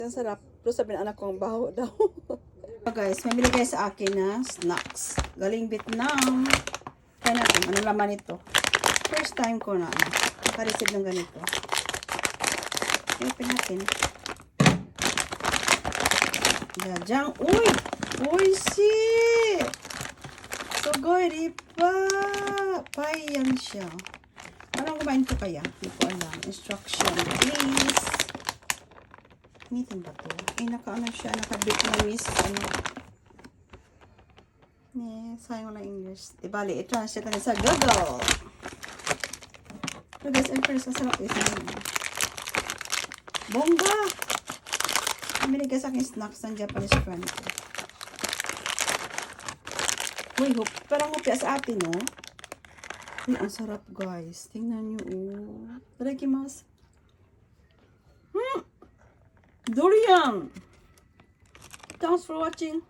Ang sarap. Pero sabi ng anak ko, ang baho daw. So guys, may bili kayo sa akin na snacks. Galing Vietnam. Kaya natin, anong laman ito? First time ko na, naka-receive ng ganito. Open natin. Jajang. Uy! Uy, si! Sugoy, ripa! Payan siya. Parang kumain ko kaya? Hindi ko alam. Instruction, please. Anything ba to? Eh, naka-ano siya, naka-Vietnamese, sayang wala English. Di bali, i-translate natin sa Google. So guys, ang first, masarap is bongga! Binigay sa akin snacks ng Japanese friend ko. Uy, parang hupya sa atin, no? Uy, ang sarap, guys. Tingnan nyo, oh. Itadakimasu. Durian! Thanks for watching.